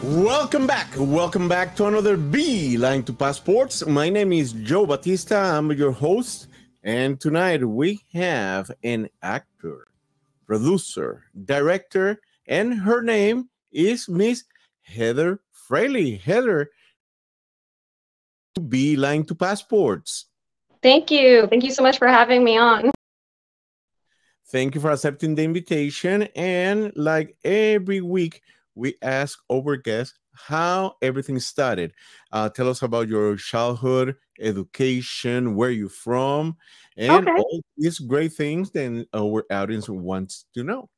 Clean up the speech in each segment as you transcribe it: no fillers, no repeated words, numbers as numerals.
Welcome back. Welcome back to another Beeline to Passports. My name is Joe Batista. I'm your host. And tonight we have an actor, producer, director, and her name is Miss Heather Fraley. Heather, Beeline to Passports. Thank you. Thank you so much for having me on. Thank you for accepting the invitation. And like every week, we ask our guests how everything started. Tell us about your childhood, education, where you're from, and Okay. all these great things that our audience wants to know.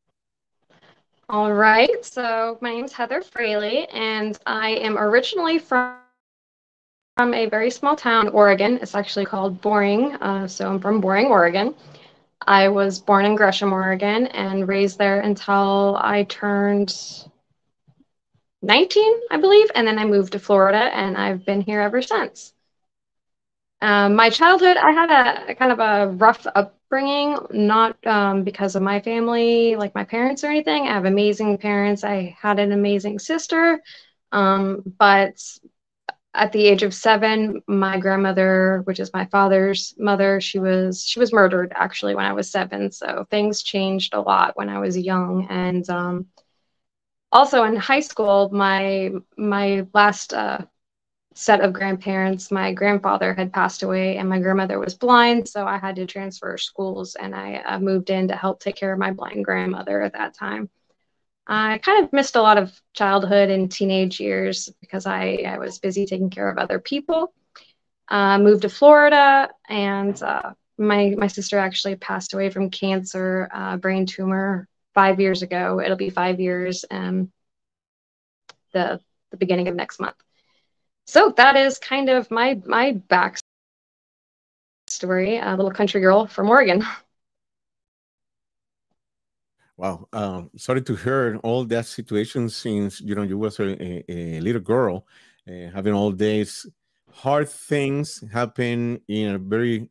All right. So my name is Heather Fraley, and I am originally from a very small town in Oregon. It's actually called Boring. So I'm from Boring, Oregon. I was born in Gresham, Oregon, and raised there until I turned 19, I believe, and then I moved to Florida, and I've been here ever since. My childhood, I had a kind of a rough upbringing, not because of my family, like my parents or anything. I have amazing parents. I had an amazing sister, but at the age of 7, my grandmother, which is my father's mother, she was murdered actually when I was 7. So things changed a lot when I was young, and also in high school, my last set of grandparents, my grandfather had passed away and my grandmother was blind, so I had to transfer schools, and I moved in to help take care of my blind grandmother at that time. I kind of missed a lot of childhood and teenage years because I was busy taking care of other people. Moved to Florida, and my sister actually passed away from cancer, brain tumor, 5 years ago. It'll be 5 years the beginning of next month. So that is kind of my backstory, a little country girl from Oregon. Wow. Sorry to hear all that situation since, you was a little girl, having all these hard things happen in a very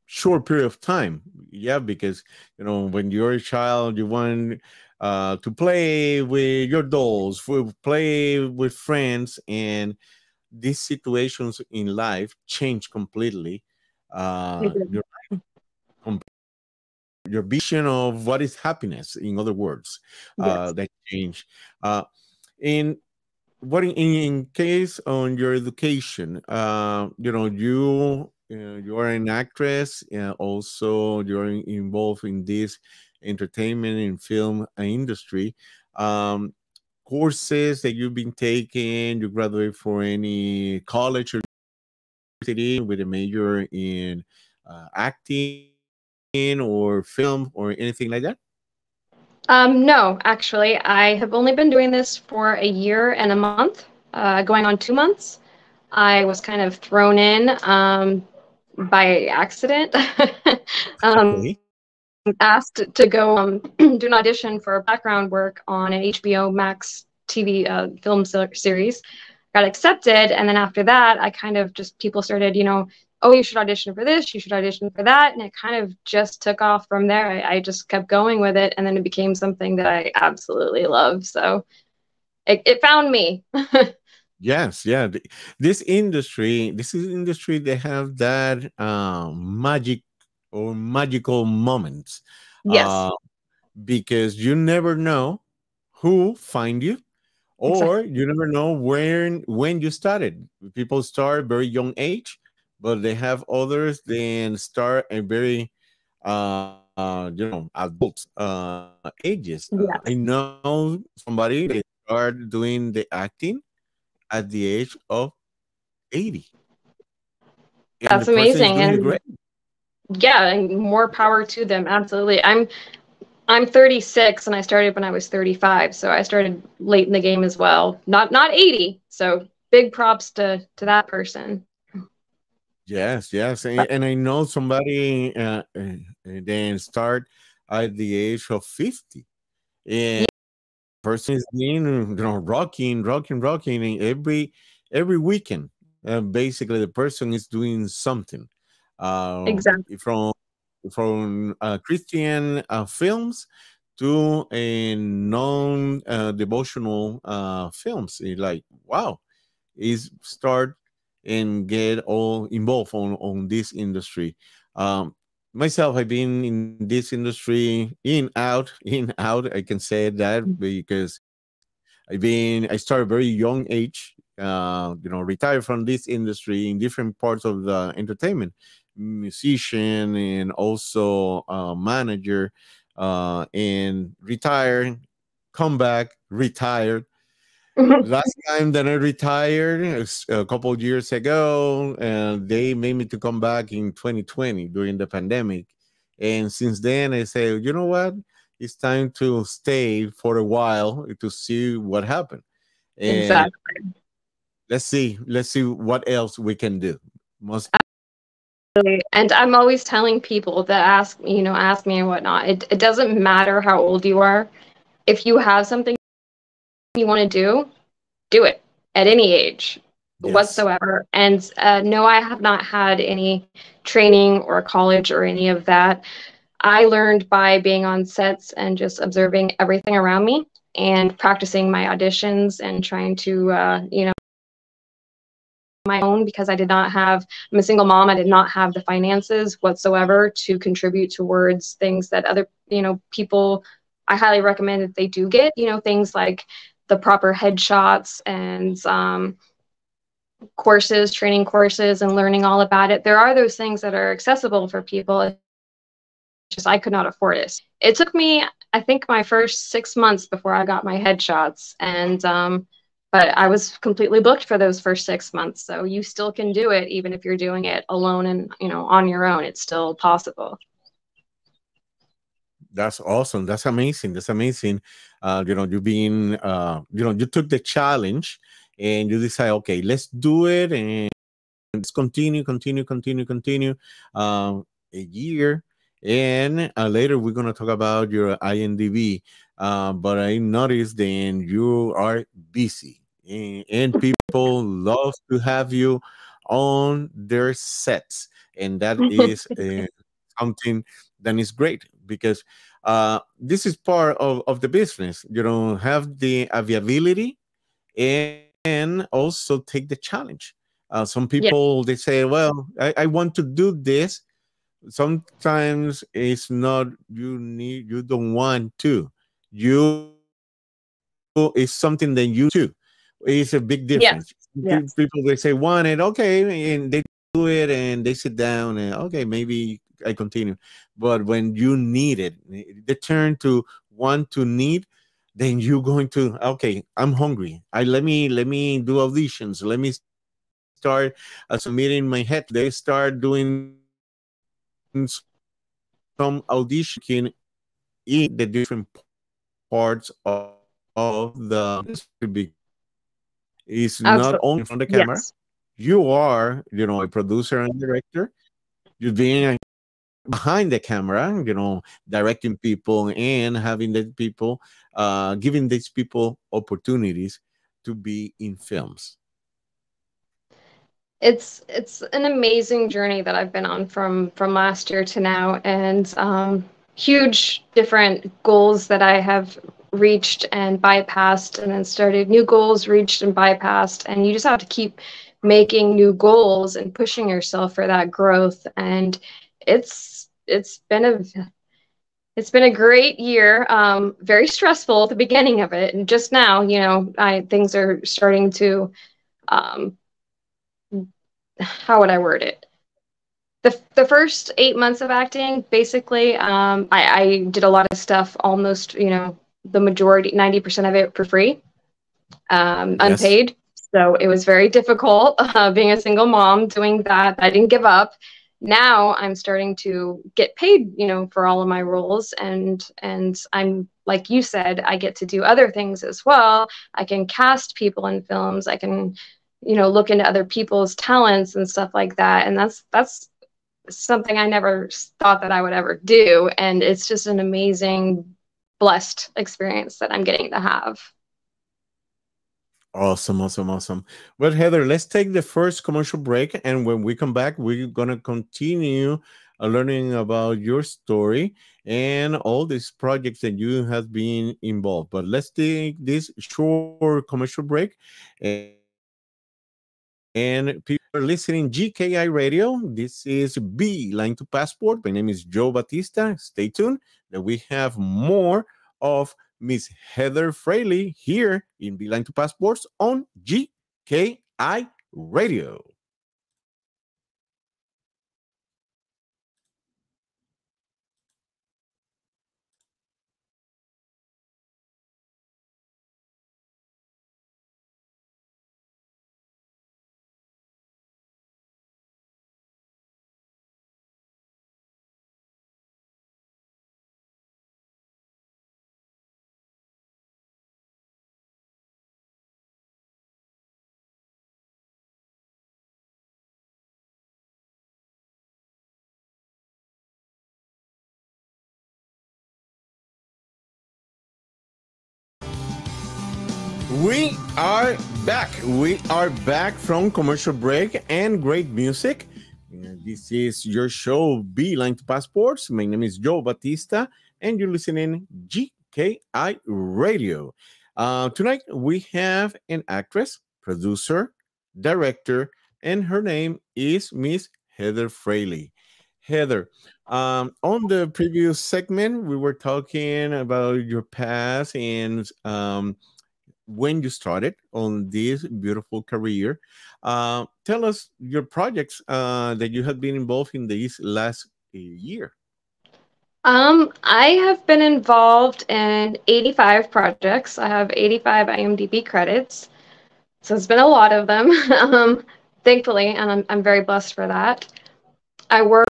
short period of time. Yeah, because when you're a child, you want to play with your dolls, play with friends, and these situations in life change completely. Your your vision of what is happiness, in other words, Yes. that change. In what in case on your education, you are an actress, also you're involved in this entertainment and film industry. Courses that you've been taking, you graduate for any college or university with a major in acting or film or anything like that? No, actually, I have only been doing this for a year and a month, going on 2 months. I was kind of thrown in by accident. Okay. Asked to go do an audition for background work on an HBO Max TV film series. Got accepted, and then after that, I kind of just people started, oh, you should audition for this, you should audition for that, and it kind of just took off from there. I just kept going with it, and then it became something that I absolutely love. So it found me. Yes, yeah. This is industry they have that magic or magical moments, Yes, uh, because you never know who find you, exactly. or you never know when you started. People start very young age, but they have others then start a very adult ages. I Yes, know somebody they start doing the acting at the age of 80, and the that's person is amazing, doing and great. yeah, and more power to them. Absolutely. I'm 36 and I started when I was 35, so I started late in the game as well. Not 80, so big props to that person. Yes, yes, But and I know somebody then start at the age of 50, yeah, and person is being rocking, and every weekend. Basically, the person is doing something. Uh, exactly. from Christian films to a non devotional films. It's like, wow, is start and get all involved on this industry. Um, Myself, I've been in this industry in, out. I can say that because I started very young age, retired from this industry in different parts of the entertainment, musician and also manager, and retired, come back, retired. Last time that I retired is a couple of years ago, and they made me to come back in 2020 during the pandemic. And since then, I say, you know what? It's time to stay for a while to see what happened. And Exactly. let's see what else we can do. Most And I'm always telling people that ask me and whatnot. It doesn't matter how old you are. If you have something you want to do it at any age yes, whatsoever. And no, I have not had any training or college or any of that. I learned by being on sets and just observing everything around me and practicing my auditions and trying to, my own because I did not have, I'm a single mom. I did not have the finances whatsoever to contribute towards things that other, people, I highly recommend that they do get, things like the proper headshots and courses, training courses, and learning all about it. There are those things that are accessible for people. It's just I could not afford it. It took me, I think, my first 6 months before I got my headshots, and but I was completely booked for those first 6 months. So you still can do it even if you're doing it alone and on your own. It's still possible. that's awesome. That's amazing. That's amazing. You being, you took the challenge and you decide, okay, let's do it, and let's continue. A year, and later we're gonna talk about your INDB. But I noticed then you are busy, and people love to have you on their sets, and that is something that is great because this is part of the business. You know, have the availability and also take the challenge. Some Yeah. people they say, "Well, I want to do this." Sometimes it's not you don't want to. You is something that you need to. It's a big difference. Yes. People Yes. they say want it, okay, and they do it and they sit down and okay, maybe I continue. But when you need it, the turn to want to need, then you're going to okay, I'm hungry. I let me do auditions. Let me start submitting my head. They start doing some audition working in the different parts of the industry because it's not only Absolutely. in front of the camera. Yes. You are, a producer and director. You're being behind the camera, directing people and having the people, giving these people opportunities to be in films. It's an amazing journey that I've been on from last year to now, and huge different goals that I have reached and bypassed, and then started new goals, reached and bypassed, and you just have to keep making new goals and pushing yourself for that growth. And it's been a great year. Very stressful at the beginning of it, and just now, I things are starting to um, how would I word it? The first 8 months of acting, basically, I did a lot of stuff, almost, the majority, 90% of it for free, Yes. unpaid. So it was very difficult being a single mom doing that. I didn't give up. Now I'm starting to get paid, for all of my roles, and I'm like you said, I get to do other things as well. I can cast people in films. I can, look into other people's talents and stuff like that. And that's something I never thought that I would ever do. And it's just an amazing, blessed experience that I'm getting to have. Awesome, awesome, awesome. Well, Heather, let's take the first commercial break. And when we come back, we're going to continue learning about your story and all these projects that you have been involved. But let's take this short commercial break. And people are listening GKI Radio. This is Beeline to Passport. My name is Joe Batista. Stay tuned that we have more of Miss Heather Fraley here in Beeline to Passports on GKI Radio. We are back. We are back from commercial break and great music. This is your show, Beeline to Passports. My name is Joe Batista, and you're listening GKI Radio. Tonight, we have an actress, producer, director, and her name is Miss Heather Fraley. Heather, on the previous segment, we were talking about your past and when you started on this beautiful career. Tell us your projects that you have been involved in this last year. I have been involved in 85 projects. I have 85 IMDb credits, so it's been a lot of them, thankfully, and I'm very blessed for that. I worked.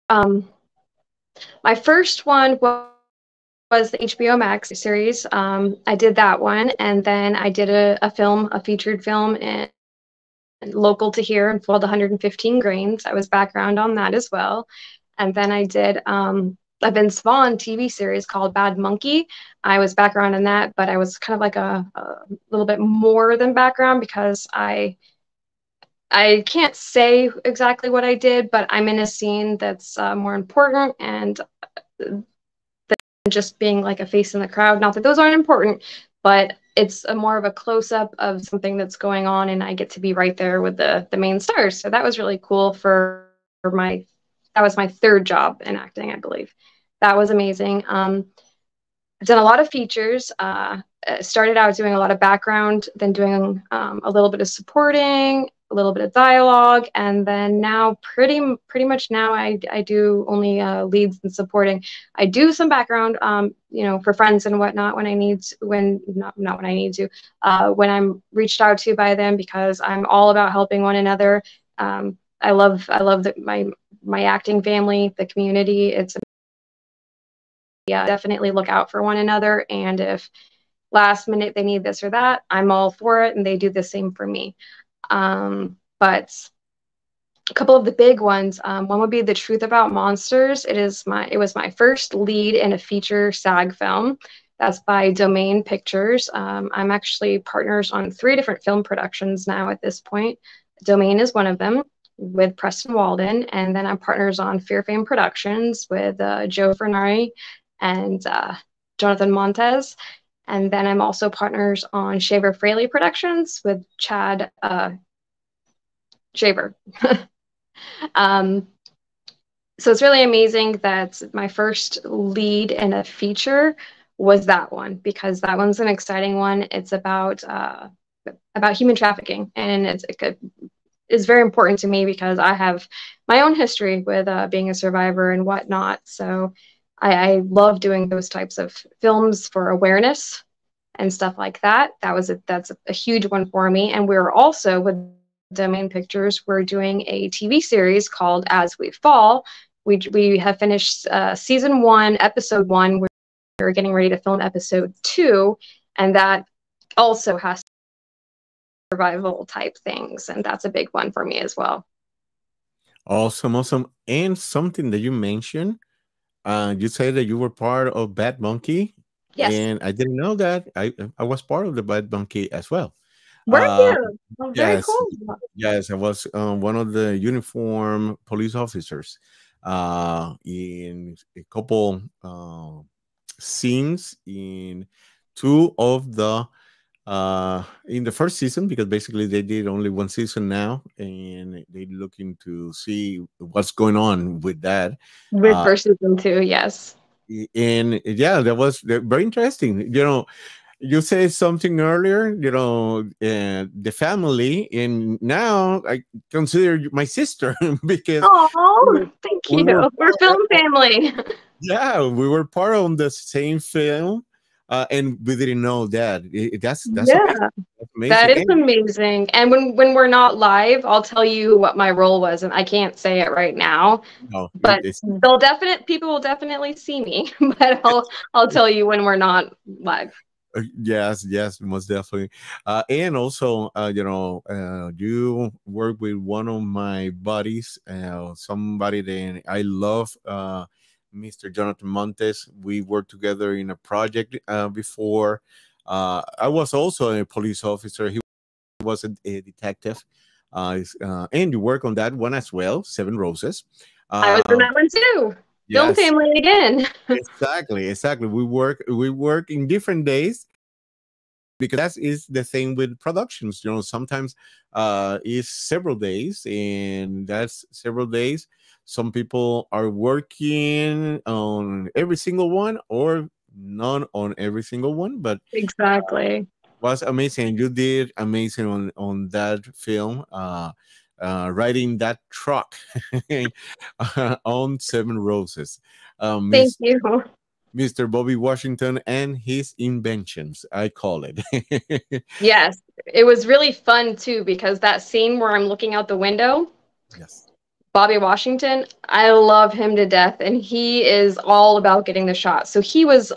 My first one was the HBO Max series. I did that one, and then I did a featured film in local to here and called 115 Grains. I was background on that as well. And then I did a Vince Vaughn TV series called Bad Monkey. I was background in that, but I was kind of like a little bit more than background because I can't say exactly what I did, but I'm in a scene that's more important and just being like a face in the crowd. Not that those aren't important, but it's more of a close-up of something that's going on, and I get to be right there with the main stars. So that was really cool that was my third job in acting, I believe. That was amazing. I've done a lot of features. Started out doing a lot of background, then doing a little bit of supporting, a little bit of dialogue, and then now pretty much now I do only leads and supporting. I do some background, for friends and whatnot when I need to, not when I need to, when I'm reached out to by them, because I'm all about helping one another. I love my acting family, the community. It's definitely look out for one another, and if last minute they need this or that, I'm all for it, and they do the same for me. But a couple of the big ones, one would be The Truth About Monsters. It was my first lead in a feature SAG film. That's by Domain Pictures. I'm actually partners on 3 different film productions now at this point. Domain is one of them with Preston Walden, and then I'm partners on Fear Fame Productions with Joe Fernari and Jonathan Montez. And then I'm also partners on Shaver Fraley Productions with Chad Shaver. So it's really amazing that my first lead in a feature was that one, because that one's an exciting one. It's about human trafficking, and it's very important to me because I have my own history with being a survivor and whatnot. So I love doing those types of films for awareness and stuff like that. That's a huge one for me. And we're also with Domain Pictures, we're doing a TV series called As We Fall. We have finished season 1, episode 1. We're getting ready to film episode 2, and that also has survival type things, and that's a big one for me as well. Awesome. And something that you mentioned, you said that you were part of Bad Monkey. Yes. And I didn't know that. I was part of the Bad Monkey as well. Were you? Very Yes, cool. yes, I was one of the uniform police officers. in a couple scenes in two of the in the first season, because basically they did only one season now, and they're looking to see what's going on with that. With Uh, for season 2, yes. and yeah, that was very interesting. You said something earlier, the family, and now I consider you my sister because we Oh, were, thank we you. were We're part, film family. yeah, we were part of the same film, and we didn't know that. That's amazing. Yeah, That's that amazing. is amazing. And when we're not live, I'll tell you what my role was, and I can't say it right now, No, but people will definitely see me. But I'll tell you when we're not live. yes, yes, most definitely. And also, you work with one of my buddies, somebody that I love, Mr. Jonathan Montes. We worked together in a project before. I was also a police officer. He was a detective. And you work on that one as well, Seven Roses. I was in Um, that one too. Film yes, family again. exactly, exactly. We work in different days, because that is the thing with productions. Sometimes it's several days, and that's several days. Some people are working on every single one, or none on every single one, but Exactly. was amazing. You did amazing on that film, riding that truck on Seven Roses. Thank Miss you. Mr. Bobby Washington and his inventions, I call it. Yes, it was really fun too because that scene where I'm looking out the window, Yes. Bobby Washington, I love him to death, and he is all about getting the shot. So he was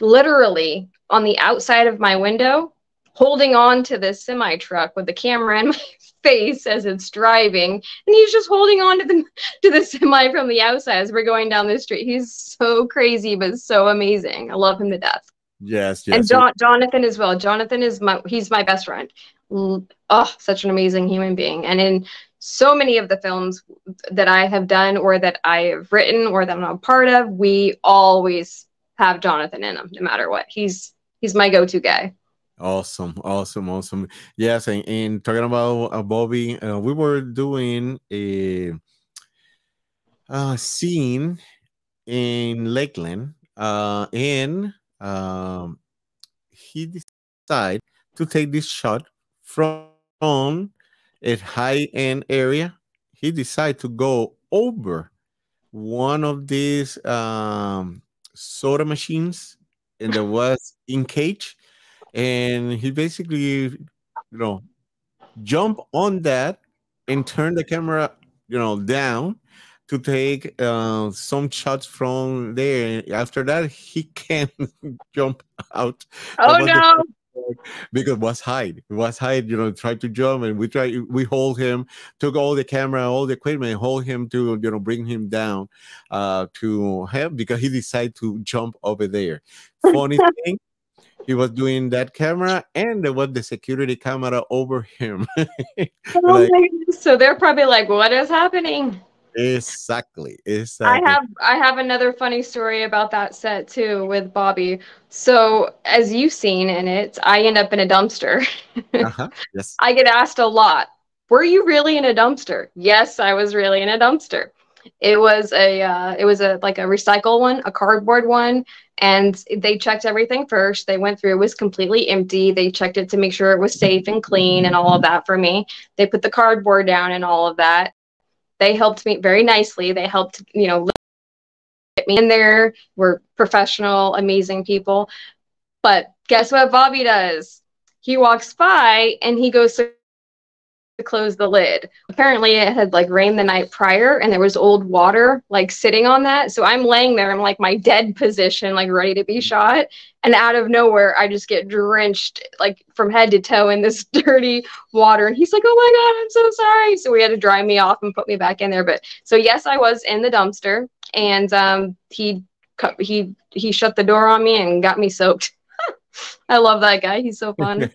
literally on the outside of my window, holding on to this semi truck with the camera in my face as it's driving, and he's just holding on to the semi from the outside as we're going down the street. He's so crazy, but so amazing. I love him to death. Yes, And yes. Jonathan as well. Jonathan is he's my best friend. Oh, such an amazing human being. And in so many of the films that I have done or that I have written or that I'm a part of, we always have Jonathan in them, no matter what. He's my go-to guy. Awesome, awesome, awesome. Yes, and talking about Bobby, we were doing a scene in Lakeland, and um, he decided to take this shot from a high-end area. He decided to go over one of these soda machines, and there was in cage, and he basically, jump on that and turn the camera, down to take some shots from there. After that, he can jump out. That Oh was the no. because it was hide, tried to jump, and we hold him, took all the camera, all the equipment, and hold him to, bring him down to help, because he decided to jump over there. Funny thing, he was doing that camera, and there was the security camera over him. Oh Like, my goodness. So they're probably like, what is happening? exactly, I exactly. have I have another funny story about that set too with Bobby. So as you've seen in it, I end up in a dumpster. Uh-huh. Yes. I get asked a lot, were you really in a dumpster? Yes, I was really in a dumpster. It was a like a recycle one, a cardboard one, and they checked everything first. They went through, it was completely empty. They checked it to make sure it was safe and clean and all of that for me. They put the cardboard down and all of that. They helped me very nicely. They helped, get me in there. We're professional, amazing people. But guess what Bobby does? He walks by and he goes to close the lid. Apparently it had like rained the night prior and there was old water like sitting on that. So I'm laying there in like my dead position, like ready to be shot. And out of nowhere, I just get drenched like from head to toe in this dirty water. And he's like, oh my God, I'm so sorry. So we had to dry me off and put me back in there. But so yes, I was in the dumpster, and he shut the door on me and got me soaked. I love that guy. He's so fun.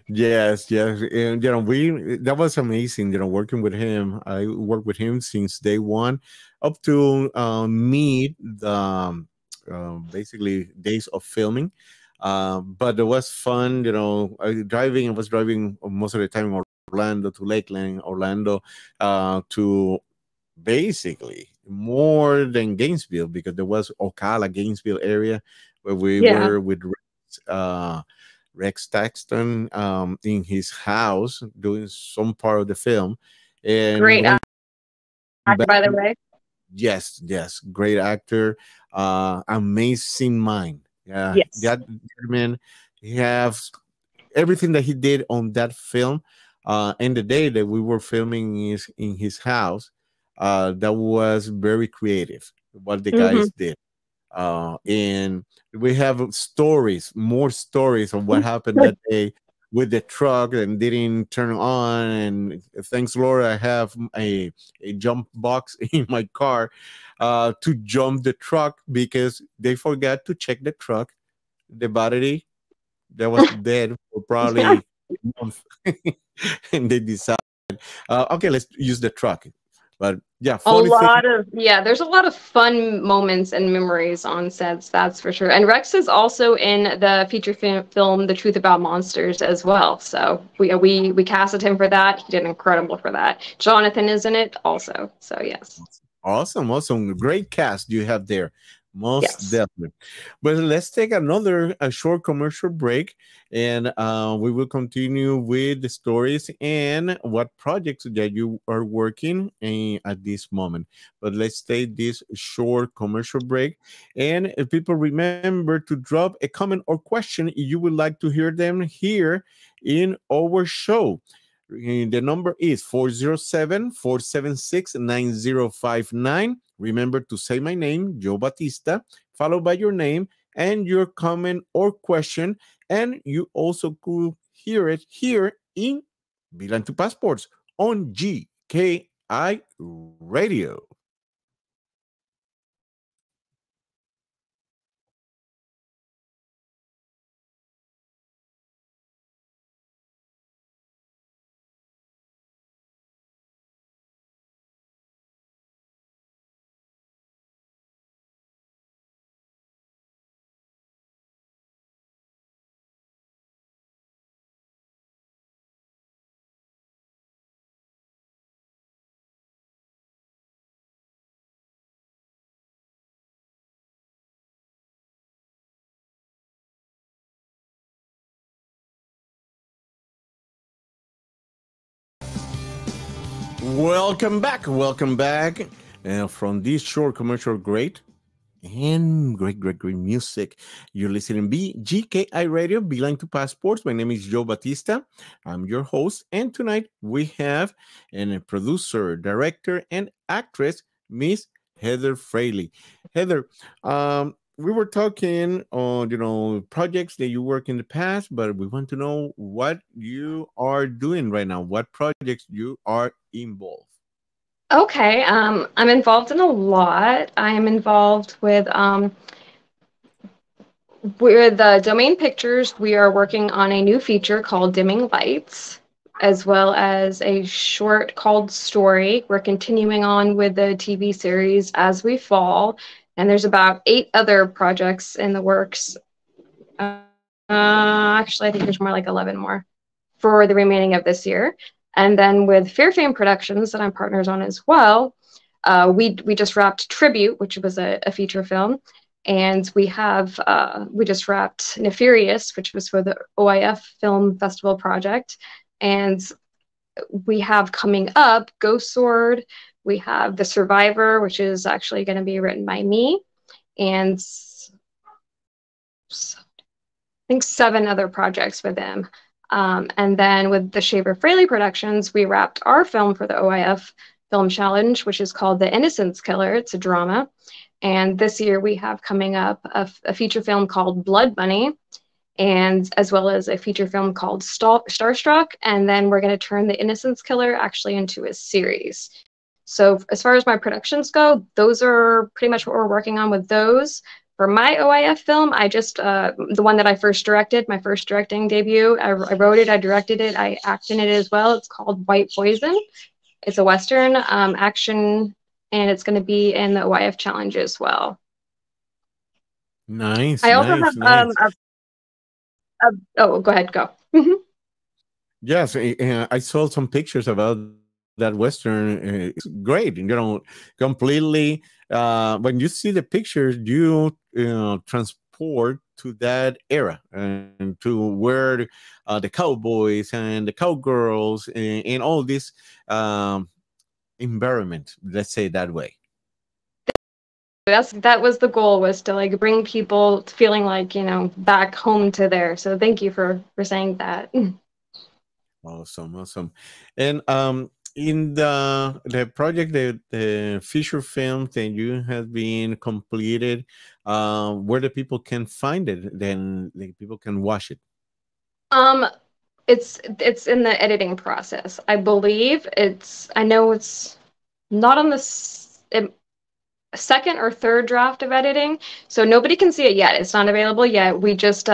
Yes, yes, and we that was amazing. Working with him, I worked with him since day one, up to meet the basically days of filming. But it was fun. I was driving most of the time in Orlando to Lakeland, Orlando, to basically more than Gainesville because there was Ocala, Gainesville area where we Yeah, were with uh, Rex Taxton in his house doing some part of the film, and great going actor, back. by the way. Yes, yes, great actor, amazing mind. Yeah, Yes. that man, he has everything that he did on that film. And the day that we were filming is in his house, that was very creative. What the Hmm. guys did, and we have stories, more stories of what happened that day with the truck and didn't turn on. And thanks, Lord, I have a jump box in my car to jump the truck because they forgot to check the truck, the battery that was dead for probably a month. And they decided, okay, let's use the truck. But yeah, A funny thing. lot of, yeah, there's a lot of fun moments and memories on sets, that's for sure. And Rex is also in the feature film The Truth About Monsters as well. So we casted him for that. He did incredible for that. Jonathan is in it also. So yes. Awesome, awesome. Great cast you have there. Most Yes. definitely. But let's take another a short commercial break, and we will continue with the stories and what projects that you are working in at this moment. But let's take this short commercial break. And if people remember to drop a comment or question, if you would like to hear them here in our show. The number is 407-476-9059. Remember to say my name, Joe Batista, followed by your name and your comment or question. And you also could hear it here in Beeline to Passports on GKI Radio. Welcome back. Welcome back. From this short commercial break, and great, great, great music. You're listening to GKI Radio, Beeline to Passports. My name is Joe Batista. I'm your host. And tonight we have a producer, director, and actress, Miss Heather Fraley. Heather, we were talking on, projects that you work in the past, but we want to know what you are doing right now, what projects you are involved. Okay. I'm involved in a lot. I am involved with the Domain Pictures. We are working on a new feature called Dimming Lights, as well as a short called Story. We're continuing on with the TV series As We Fall, and there's about 8 other projects in the works. Actually, I think there's more like 11 more for the remaining of this year. And then with Fair Fame Productions, that I'm partners on as well, we just wrapped Tribute, which was a feature film, and we just wrapped Nefarious, which was for the OIF Film Festival project, and we have coming up Ghost Sword. We have The Survivor, which is actually going to be written by me, and I think 7 other projects with them. And then with the Shaver Fraley Productions, we wrapped our film for the OIF Film Challenge, which is called The Innocence Killer. It's a drama. And this year we have coming up a feature film called Blood Money, and as well as a feature film called Starstruck. And then we're going to turn The Innocence Killer actually into a series. So as far as my productions go, those are pretty much what we're working on with those. For my OIF film, I just the one that I first directed, my first directing debut. I wrote it, I directed it, I acted in it as well. It's called White Poison. It's a Western action, and it's going to be in the OIF challenge as well. Nice, I also have nice, nice. oh, go ahead, go. Yes, I saw some pictures about that Western. It's great, completely. When you see the pictures, you transport to that era and to where the cowboys and the cowgirls and all this um, environment. Let's say that way. That was the goal, was to like bring people feeling like, back home to there. So thank you for saying that. Awesome, awesome. And in the project, the feature film that you have been completed, where the people can find it, then the people can watch it. Um, it's in the editing process. I believe I know it's not on the second or third draft of editing, so nobody can see it yet. It's not available yet. We just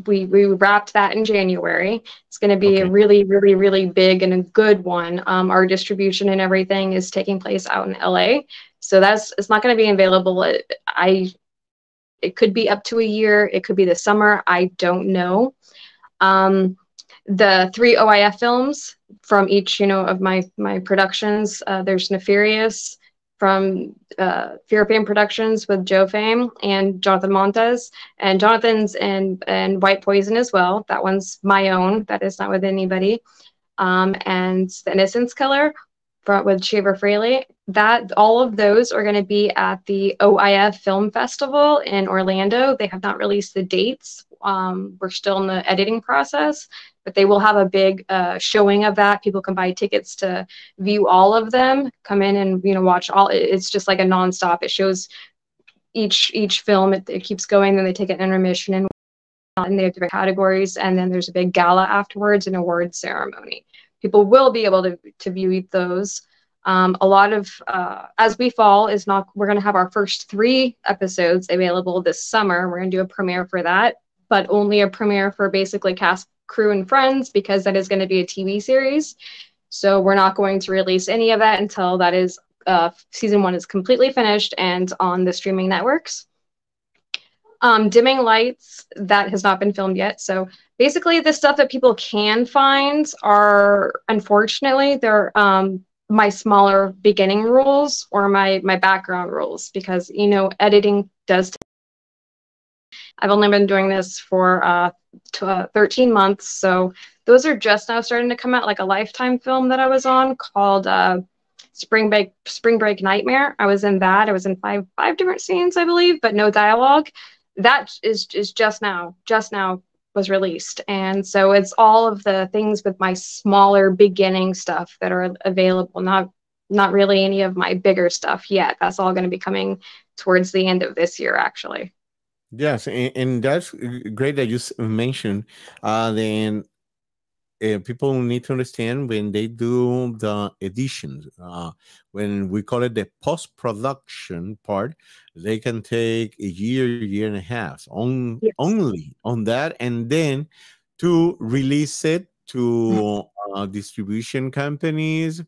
we wrapped that in January. It's going to be a Okay. really, really, really big and a good one. Our distribution and everything is taking place out in LA, so it's not going to be available. It could be up to a year. It could be this summer. I don't know. The three OIF films from each, of my productions. There's Nefarious from Fear Fame Productions with Joe Fame and Jonathan Montes, and Jonathan's and White Poison as well. That one's my own. That is not with anybody. And The Innocence Killer with Shaver Fraley. That all of those are going to be at the OIF Film Festival in Orlando. They have not released the dates. We're still in the editing process, but they will have a big showing of that. People can buy tickets to view all of them. Come in and watch all. It's just like a nonstop. It shows each film. It keeps going. Then they take an intermission and they have different categories, and then there's a big gala afterwards, an award ceremony. People will be able to view those. A lot of As We Fall is not. We're going to have our first 3 episodes available this summer. We're going to do a premiere for that, but only a premiere for basically cast, crew, and friends, because that is going to be a TV series. So we're not going to release any of that until that is season 1 is completely finished and on the streaming networks. Dimming Lights, that has not been filmed yet. So basically the stuff that people can find are, unfortunately, they're my smaller beginning rules or my background rules, because editing does. I've only been doing this for 13 months, so those are just now starting to come out, like a Lifetime film that I was on called Spring Break Nightmare. I was in that. I was in five different scenes, I believe, but no dialogue. That is just now was released, and so it's all of the things with my smaller beginning stuff that are available. Not really any of my bigger stuff yet. That's all going to be coming towards the end of this year, actually. Yes, and that's great that you mentioned. Then people need to understand when they do the editions, when we call it the post production part, they can take a year, year and a half Yes. only on that, and then to release it to distribution companies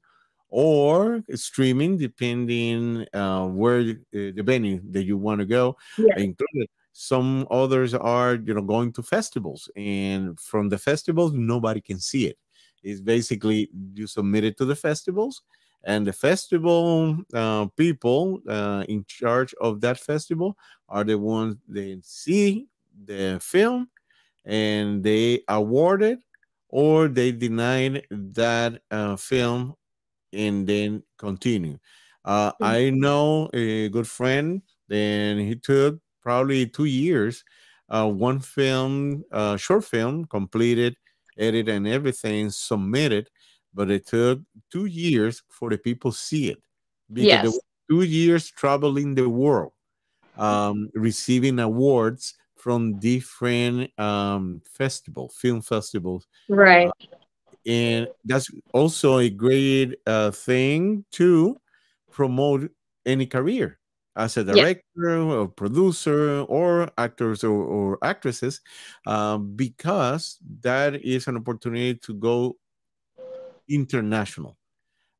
or streaming, depending where the venue that you want to go Yeah. included. Some others are, going to festivals, and from the festivals, nobody can see it. It's basically you submit it to the festivals, and the festival people in charge of that festival are the ones that see the film, and they award it or they denied that film and then continue. I know a good friend, and he took probably 2 years, one film, short film, completed, edited, and everything, submitted, but it took 2 years for the people see it because there were Yes. 2 years traveling the world, receiving awards from different film festivals, Right. and that's also a great thing to promote any career. as a Yeah, director or producer or actors or actresses, because that is an opportunity to go international.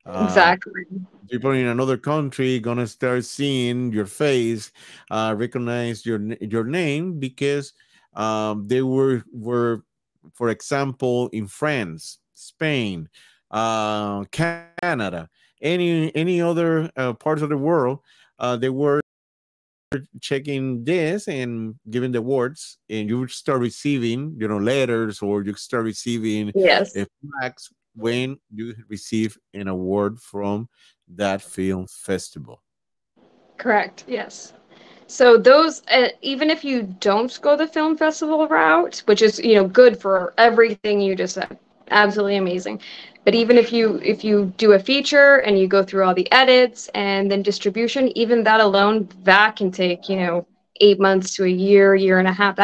Uh, exactly. People in another country gonna start seeing your face, recognize your name because they were, for example, in France, Spain, Canada, any other parts of the world. They were checking this and giving the awards, and you would start receiving, letters, or you start receiving Yes. flags when you receive an award from that film festival. Correct. Yes. So those, even if you don't go the film festival route, which is, good for everything you just said, absolutely amazing. But even if you do a feature and you go through all the edits and then distribution, even that alone, that can take, 8 months to a year and a half.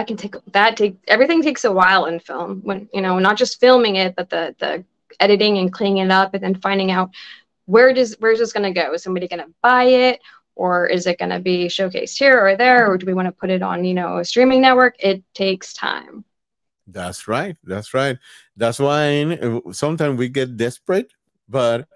Everything takes a while in film when, not just filming it, but the editing and cleaning it up and then finding out where's this going to go? Is somebody going to buy it? Or is it going to be showcased here or there? Or do we want to put it on, a streaming network? It takes time. That's right. That's right. That's why sometimes we get desperate, but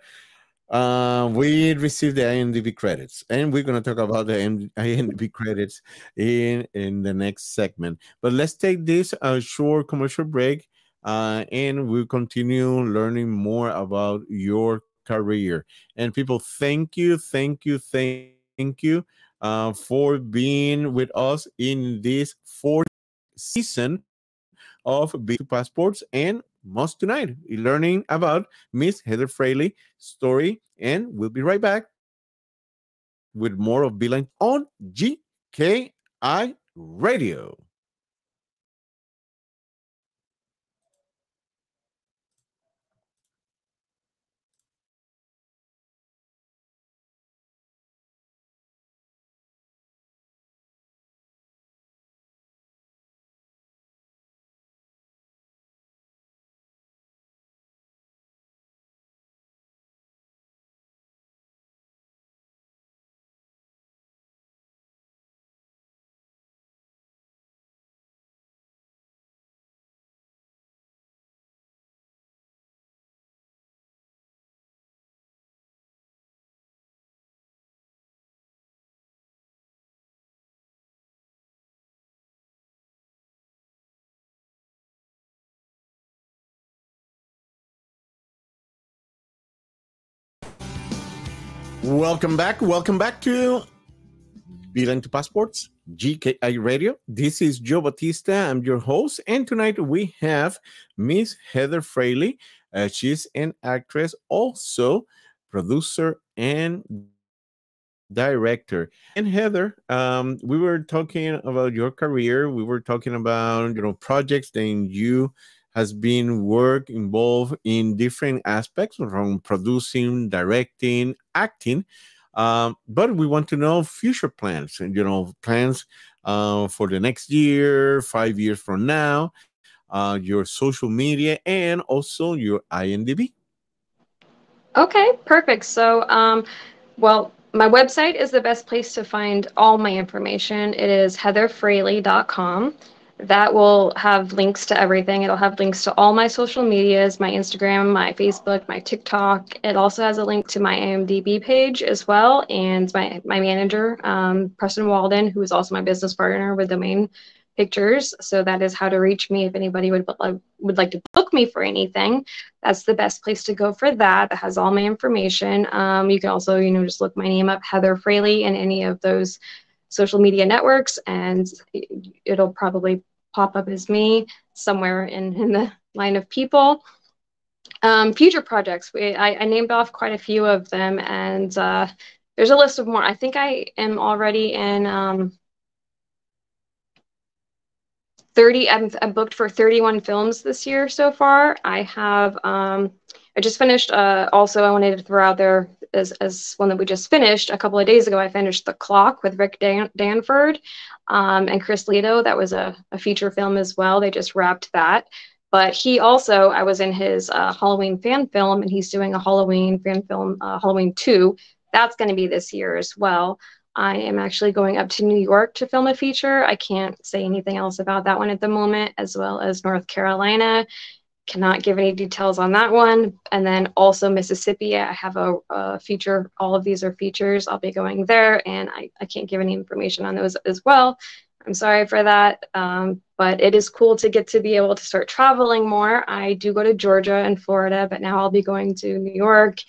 we received the IMDb credits, and we're going to talk about the IMDb credits in the next segment. But let's take this short commercial break, and we'll continue learning more about your career. And people, thank you, thank you, thank you for being with us in this fourth season of Beeline to Passports, and most tonight, learning about Miss Heather Fraley story. And we'll be right back with more of Beeline to Passports on GKI Radio. Welcome back to Beeline to Passports, GKI Radio. This is Joe Batista. I'm your host. And tonight we have Miss Heather Fraley. She's an actress, also producer and director. And Heather, we were talking about your career. We were talking about, projects that you has been work involved in different aspects from producing, directing, acting. But we want to know future plans and plans for the next year, 5 years from now, your social media, and also your IMDb. Okay, perfect. So, well, my website is the best place to find all my information. It is heatherfraley.com. That will have links to everything. It'll have links to all my social medias, my Instagram, my Facebook, my TikTok. It also has a link to my IMDb page as well, and my manager, Preston Walden, who is also my business partner with Domain Pictures. So that is how to reach me if anybody would like to book me for anything. That's the best place to go for that. That has all my information. You can also, just look my name up, Heather Fraley, in any of those social media networks, and it'll probably pop up as me somewhere in the line of people. Future projects. I named off quite a few of them, and there's a list of more. I think I am already in 30. I'm booked for 31 films this year so far. I have I just finished also I wanted to throw out there as one that we just finished a couple of days ago. I finished The Clock with Rick Danford and Chris Lito. That was a feature film as well. They just wrapped that. But I was in his Halloween fan film, and he's doing a Halloween fan film, Halloween 2. That's going to be this year as well. I am actually going up to New York to film a feature. I can't say anything else about that one at the moment, as well as North Carolina. Cannot give any details on that one. And then also Mississippi, I have a feature. All of these are features. I'll be going there, and I can't give any information on those as well. I'm sorry for that. But it is cool to get to be able to start traveling more. I do go to Georgia and Florida, but now I'll be going to New York,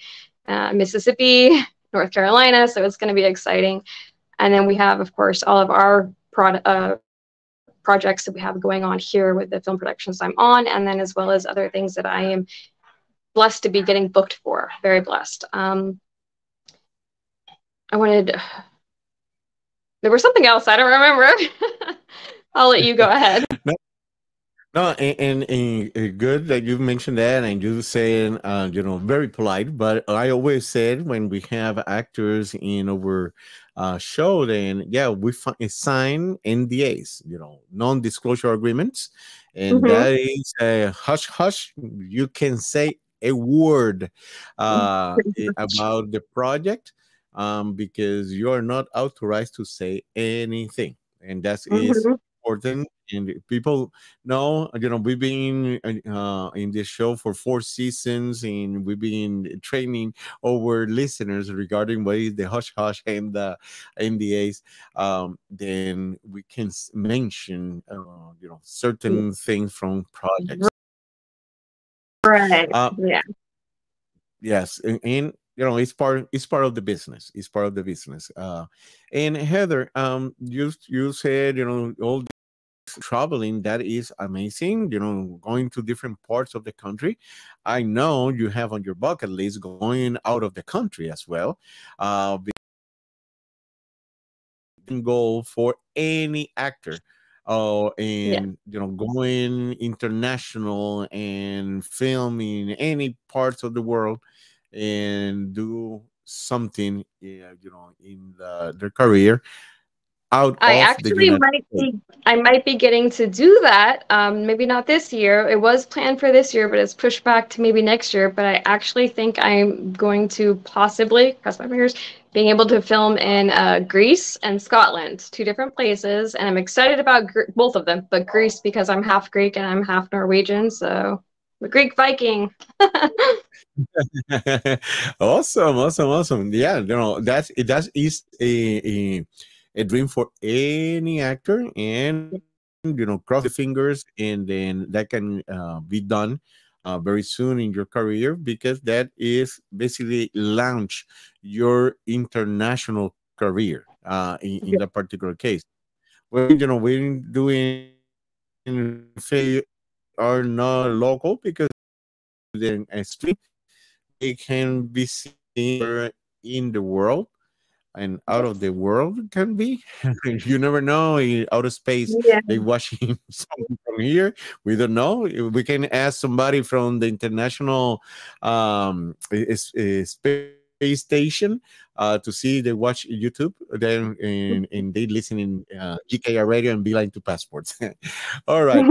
Mississippi, North Carolina. So it's going to be exciting. And then we have, of course, all of our projects that we have going on here with the film productions I'm on, and then as well as other things that I am blessed to be getting booked for. Very blessed. There was something else I don't remember. I'll let you go ahead. No, and good that you mentioned that, and you saying, very polite. But I always said when we have actors in our show, then yeah, we sign NDAs, non-disclosure agreements, and that is a hush hush. You can say a word about the project, because you are not authorized to say anything, and that is important. And people know, we've been in this show for 4 seasons, and we've been training our listeners regarding what is the hush hush and the NDAs. Then we can mention, certain things from projects. Right. Yeah. Yes, and it's part of the business. It's part of the business. And Heather, you said, all traveling, that is amazing, going to different parts of the country. I know you have on your bucket list going out of the country as well. Goal for any actor, and going international and film in any parts of the world and do something, in their career out I of the actually United States. I might be getting to do that. Maybe not this year. It was planned for this year, but it's pushed back to maybe next year. But I actually think I'm going to possibly, cross my fingers, being able to film in Greece and Scotland, 2 different places. And I'm excited about both of them, but Greece because I'm half Greek and I'm half Norwegian. So the Greek Viking. Awesome, awesome, awesome. Yeah, that is a dream for any actor, and cross the fingers, and then that can be done very soon in your career, because that is basically launch your international career in that particular case. Well, we're doing are not local, because then a stream, they can be seen in the world and out of the world, can be. You never know, in outer space they watching something from here, we don't know. We can ask somebody from the international space station to see they watch YouTube, then and they listen in GKR radio and Beeline to Passports. All right.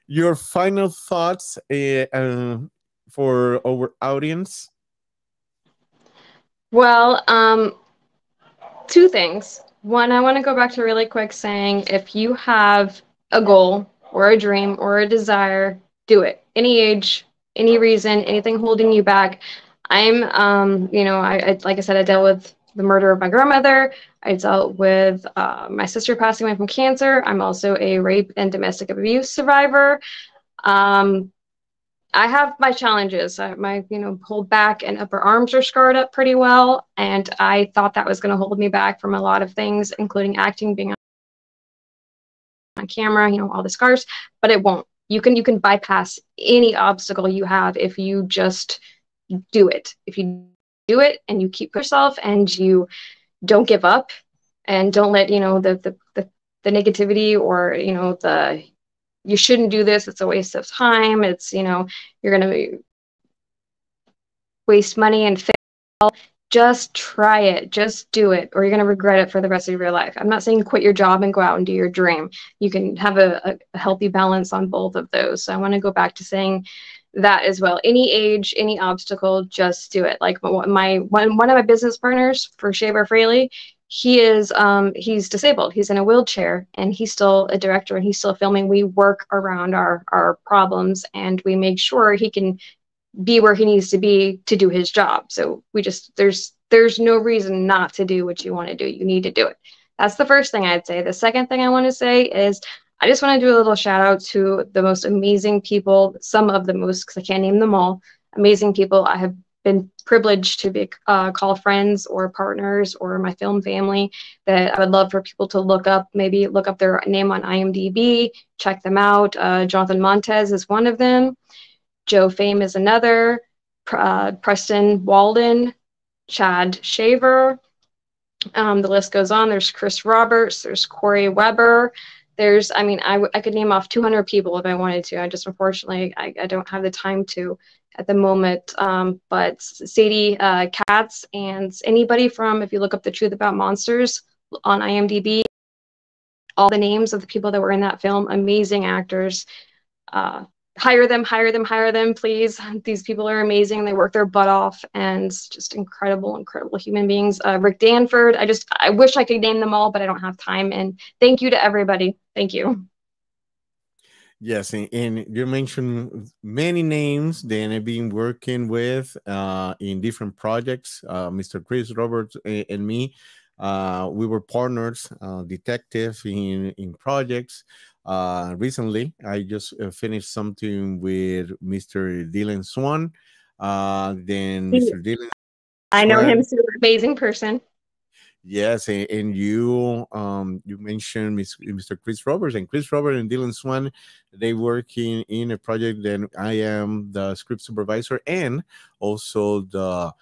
Your final thoughts for our audience? Well, 2 things. One, I want to go back to really quick saying, if you have a goal or a dream or a desire, do it. Any age, any reason, anything holding you back. I'm, I like I said, I dealt with the murder of my grandmother. I dealt with my sister passing away from cancer. I'm also a rape and domestic abuse survivor. I have my challenges. My, whole back and upper arms are scarred up pretty well. And I thought that was going to hold me back from a lot of things, including acting, being on camera, all the scars, but it won't. You can bypass any obstacle you have if you just do it. If you do it and you keep yourself and you don't give up and don't let, the negativity or, you shouldn't do this, it's a waste of time, it's, you're going to waste money and fail. Just try it, just do it, or you're going to regret it for the rest of your life. I'm not saying quit your job and go out and do your dream. You can have a healthy balance on both of those. So I want to go back to saying, that as well. Any age, any obstacle, just do it. Like one of my business partners for Shaver Fraley, he's disabled. He's in a wheelchair and he's still a director and he's still filming. We work around our problems and we make sure he can be where he needs to be to do his job. So we just there's no reason not to do what you want to do. You need to do it. That's the first thing I'd say. The second thing I want to say is I just want to do a little shout out to the most amazing people, some of the most, because I can't name them all, amazing people I have been privileged to be call friends or partners or my film family that I would love for people to look up, maybe look up their name on IMDb, check them out. Jonathan Montez is one of them. Joe Fame is another. Preston Walden, Chad Shaver. The list goes on. There's Chris Roberts. There's Corey Weber. I could name off 200 people if I wanted to. I just, unfortunately, I don't have the time to at the moment. But Sadie Katz and anybody from, if you look up The Truth About Monsters on IMDb, all the names of the people that were in that film, amazing actors. Hire them, please. These people are amazing. They work their butt off and just incredible human beings. Rick Danford. I wish I could name them all, but I don't have time. And thank you to everybody. Thank you. Yes, and you mentioned many names that I've been working with in different projects. Mr. Chris Roberts and me, we were partners, detectives in projects. Recently, I just finished something with Mr. Dylan Swan. Then Mr. Dylan. I know him, super amazing person. Yes, and you mentioned Mr. Chris Roberts, and Chris Roberts and Dylan Swan, they work in a project that I am the script supervisor and also the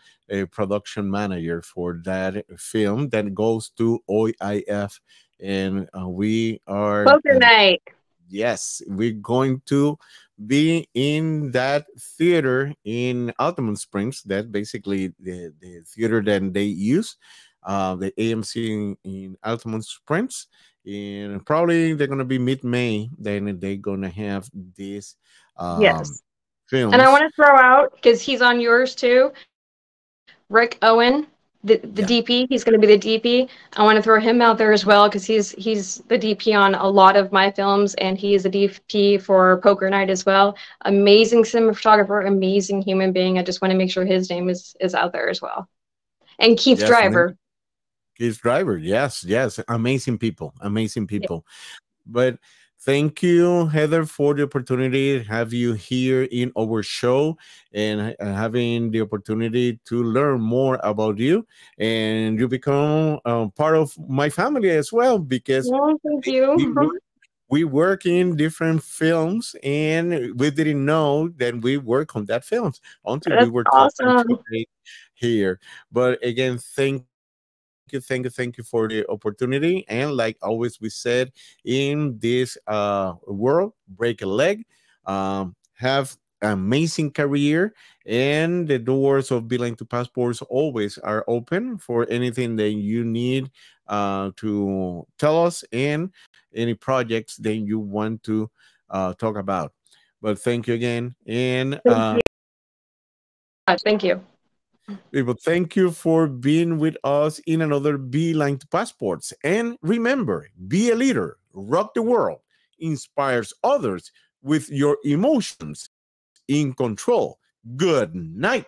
production manager for that film that goes to OIF, and we are Poker night. Yes, we're going to be in that theater in Altamont Springs. That's basically the theater that they use, the AMC in Altamont Springs. And probably they're going to be mid-May. Then they're going to have this yes. films. And I want to throw out, because he's on yours too, Rick Owen, the DP. He's going to be the DP. I want to throw him out there as well because he's the DP on a lot of my films, and he is a DP for Poker Night as well. Amazing cinematographer, amazing human being. I just want to make sure his name is out there as well. And Keith Driver. Keith Driver, yes, amazing people. Yeah. But thank you, Heather, for the opportunity to have you here in our show and having the opportunity to learn more about you. And you become part of my family as well because thank you. We work in different films and we didn't know that we work on that films until we were talking here. But again, thank you for the opportunity. And like always we said, in this world, break a leg, have amazing career, and the doors of Beeline To Passports always are open for anything that you need to tell us and any projects that you want to talk about. But thank you again. And thank you. People, thank you for being with us in another Beeline To Passports. And remember, be a leader, rock the world, inspires others with your emotions in control. Good night.